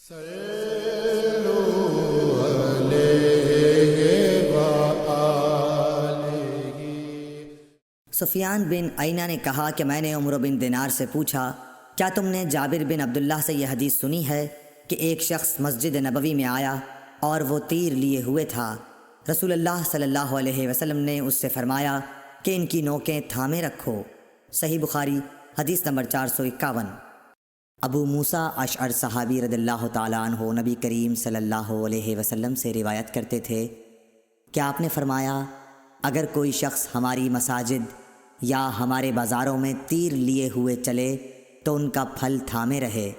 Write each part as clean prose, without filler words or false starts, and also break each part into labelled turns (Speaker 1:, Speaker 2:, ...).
Speaker 1: سفیان بن عینہ نے کہا کہ میں نے عمرو بن دینار سے پوچھا، کیا تم نے جابر بن عبداللہ سے یہ حدیث سنی ہے کہ ایک شخص مسجد نبوی میں آیا اور وہ تیر لیے ہوئے تھا؟ رسول اللہ صلی اللہ علیہ وسلم نے اس سے فرمایا کہ ان کی نوکیں تھامے رکھو۔ صحیح بخاری حدیث نمبر 451۔ ابو موسیٰ اشعر صحابی رضی اللہ تعالیٰ عنہ نبی کریم صلی اللہ علیہ وسلم سے روایت کرتے تھے کہ آپ نے فرمایا، اگر کوئی شخص ہماری مساجد یا ہمارے بازاروں میں تیر لیے ہوئے چلے تو ان کا پھل تھامے رہے،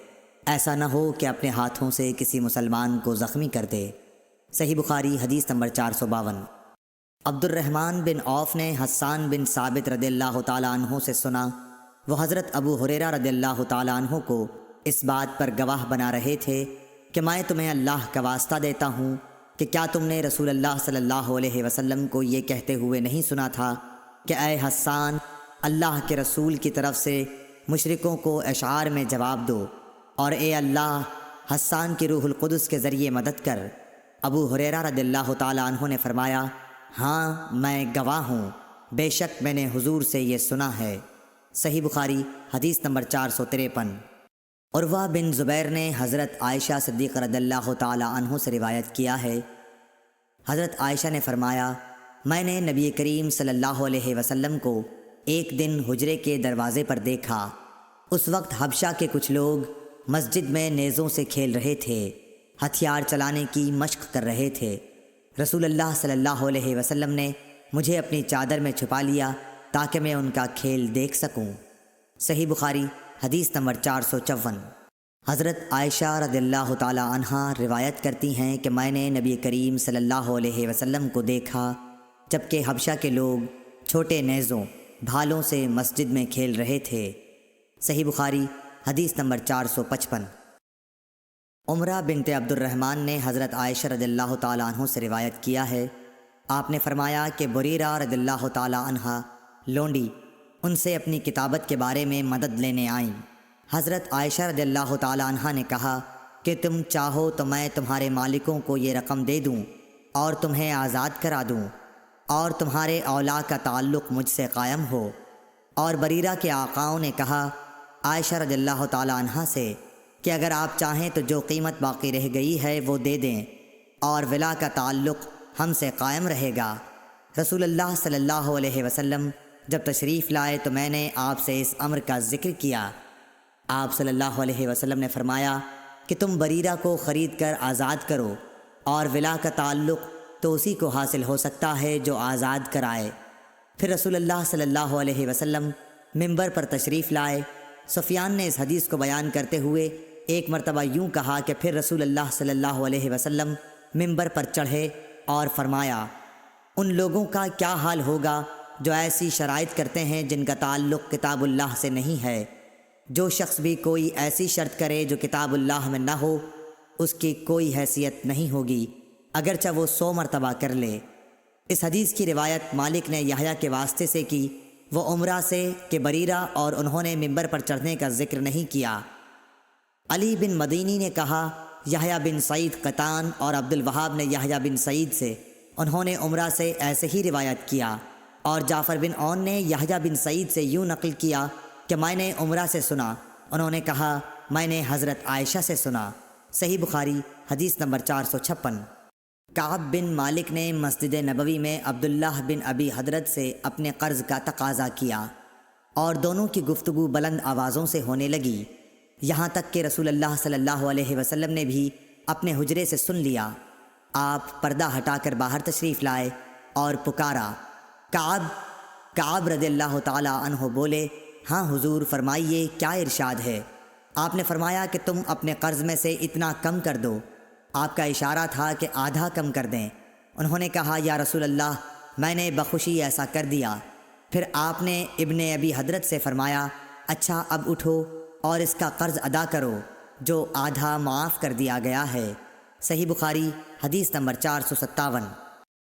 Speaker 1: ایسا نہ ہو کہ اپنے ہاتھوں سے کسی مسلمان کو زخمی کر دے۔ صحیح بخاری حدیث نمبر 452۔ عبد الرحمن بن عوف نے حسان بن ثابت رضی اللہ تعالیٰ عنہ سے سنا، وہ حضرت ابو ہریرہ رضی اللہ تعالیٰ عنہ کو اس بات پر گواہ بنا رہے تھے کہ میں تمہیں اللہ کا واسطہ دیتا ہوں کہ کیا تم نے رسول اللہ صلی اللہ علیہ وسلم کو یہ کہتے ہوئے نہیں سنا تھا کہ اے حسان، اللہ کے رسول کی طرف سے مشرکوں کو اشعار میں جواب دو، اور اے اللہ حسان کی روح القدس کے ذریعے مدد کر۔ ابو ہریرہ رضی اللہ تعالیٰ عنہ نے فرمایا، ہاں میں گواہ ہوں، بے شک میں نے حضور سے یہ سنا ہے۔ صحیح بخاری حدیث نمبر 453۔ عروہ بن زبیر نے حضرت عائشہ صدیقہ رضی اللہ تعالیٰ عنہ سے روایت کیا ہے، حضرت عائشہ نے فرمایا، میں نے نبی کریم صلی اللہ علیہ وسلم کو ایک دن حجرے کے دروازے پر دیکھا۔ اس وقت حبشہ کے کچھ لوگ مسجد میں نیزوں سے کھیل رہے تھے، ہتھیار چلانے کی مشق کر رہے تھے۔ رسول اللہ صلی اللہ علیہ وسلم نے مجھے اپنی چادر میں چھپا لیا تاکہ میں ان کا کھیل دیکھ سکوں۔ صحیح بخاری حدیث نمبر 454۔ حضرت عائشہ رضی اللہ تعالی عنہا روایت کرتی ہیں کہ میں نے نبی کریم صلی اللہ علیہ وسلم کو دیکھا جبکہ حبشہ کے لوگ چھوٹے نیزوں بھالوں سے مسجد میں کھیل رہے تھے۔ صحیح بخاری حدیث نمبر 455۔ عمرہ بنت عبد الرحمن نے حضرت عائشہ رضی اللہ تعالیٰ عنہ سے روایت کیا ہے، آپ نے فرمایا کہ بریرہ رضی اللہ تعالیٰ عنہا لونڈی ان سے اپنی کتابت کے بارے میں مدد لینے آئیں۔ حضرت عائشہ رضی اللہ تعالیٰ عنہا نے کہا کہ تم چاہو تو میں تمہارے مالکوں کو یہ رقم دے دوں اور تمہیں آزاد کرا دوں اور تمہارے اولا کا تعلق مجھ سے قائم ہو۔ اور بریرہ کے آقاؤں نے کہا عائشہ رضی اللہ تعالیٰ عنہا سے کہ اگر آپ چاہیں تو جو قیمت باقی رہ گئی ہے وہ دے دیں اور ولا کا تعلق ہم سے قائم رہے گا۔ رسول اللہ صلی اللہ علیہ وسلم جب تشریف لائے تو میں نے آپ سے اس امر کا ذکر کیا۔ آپ صلی اللہ علیہ وسلم نے فرمایا کہ تم بریرہ کو خرید کر آزاد کرو، اور ولا کا تعلق تو اسی کو حاصل ہو سکتا ہے جو آزاد کرائے۔ پھر رسول اللہ صلی اللہ علیہ وسلم منبر پر تشریف لائے۔ سفیان نے اس حدیث کو بیان کرتے ہوئے ایک مرتبہ یوں کہا کہ پھر رسول اللہ صلی اللہ علیہ وسلم منبر پر چڑھے اور فرمایا، ان لوگوں کا کیا حال ہوگا جو ایسی شرائط کرتے ہیں جن کا تعلق کتاب اللہ سے نہیں ہے۔ جو شخص بھی کوئی ایسی شرط کرے جو کتاب اللہ میں نہ ہو، اس کی کوئی حیثیت نہیں ہوگی اگرچہ وہ 100 مرتبہ کر لے۔ اس حدیث کی روایت مالک نے یحییٰ کے واسطے سے کی، وہ عمرہ سے کہ بریرہ اور انہوں نے منبر پر چڑھنے کا ذکر نہیں کیا۔ علی بن مدینی نے کہا یحییٰ بن سعید قطان اور عبد الوہاب نے یحییٰ بن سعید سے، انہوں نے عمرہ سے ایسے ہی روایت کیا، اور جعفر بن عون نے یحییٰ بن سعید سے یوں نقل کیا کہ میں نے عمرہ سے سنا، انہوں نے کہا میں نے حضرت عائشہ سے سنا۔ صحیح بخاری حدیث نمبر 456۔ کعب بن مالک نے مسجد نبوی میں عبداللہ بن ابی حضرت سے اپنے قرض کا تقاضا کیا، اور دونوں کی گفتگو بلند آوازوں سے ہونے لگی، یہاں تک کہ رسول اللہ صلی اللہ علیہ وسلم نے بھی اپنے حجرے سے سن لیا۔ آپ پردہ ہٹا کر باہر تشریف لائے اور پکارا، کعب رضی اللہ تعالیٰ عنہ بولے، ہاں حضور فرمائیے کیا ارشاد ہے؟ آپ نے فرمایا کہ تم اپنے قرض میں سے اتنا کم کر دو۔ آپ کا اشارہ تھا کہ آدھا کم کر دیں۔ انہوں نے کہا یا رسول اللہ میں نے بخوشی ایسا کر دیا۔ پھر آپ نے ابن ابی حضرت سے فرمایا اچھا اب اٹھو اور اس کا قرض ادا کرو جو آدھا معاف کر دیا گیا ہے۔ صحیح بخاری حدیث نمبر 457۔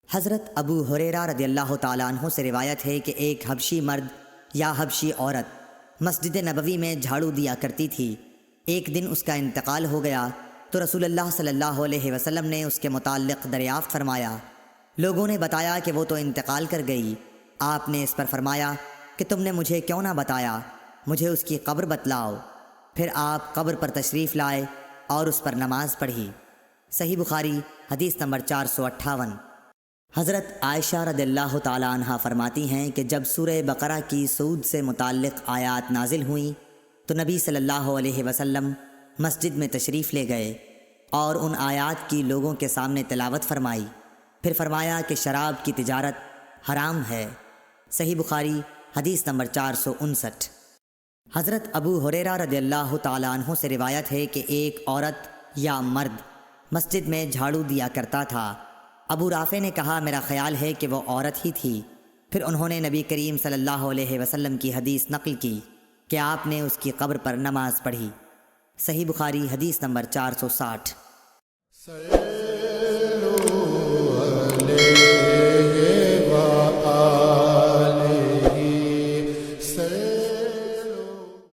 Speaker 1: حضرت ابو ہریرہ رضی اللہ تعالیٰ عنہ سے روایت ہے کہ ایک حبشی مرد یا حبشی عورت مسجد نبوی میں جھاڑو دیا کرتی تھی۔ ایک دن اس کا انتقال ہو گیا تو رسول اللہ صلی اللہ علیہ وسلم نے اس کے متعلق دریافت فرمایا۔ لوگوں نے بتایا کہ وہ تو انتقال کر گئی۔ آپ نے اس پر فرمایا کہ تم نے مجھے کیوں نہ بتایا، مجھے اس کی قبر بتلاؤ۔ پھر آپ قبر پر تشریف لائے اور اس پر نماز پڑھی۔ صحیح بخاری حدیث نمبر 458۔ حضرت عائشہ رضی اللہ تعالی عنہ فرماتی ہیں کہ جب سورہ بقرہ کی سود سے متعلق آیات نازل ہوئیں تو نبی صلی اللہ علیہ وسلم مسجد میں تشریف لے گئے اور ان آیات کی لوگوں کے سامنے تلاوت فرمائی۔ پھر فرمایا کہ شراب کی تجارت حرام ہے۔ صحیح بخاری حدیث نمبر 459۔ حضرت ابو ہریرہ رضی اللہ تعالی عنہ سے روایت ہے کہ ایک عورت یا مرد مسجد میں جھاڑو دیا کرتا تھا۔ ابو رافع نے کہا میرا خیال ہے کہ وہ عورت ہی تھی۔ پھر انہوں نے نبی کریم صلی اللہ علیہ وسلم کی حدیث نقل کی کہ آپ نے اس کی قبر پر نماز پڑھی۔ صحیح بخاری حدیث نمبر 460۔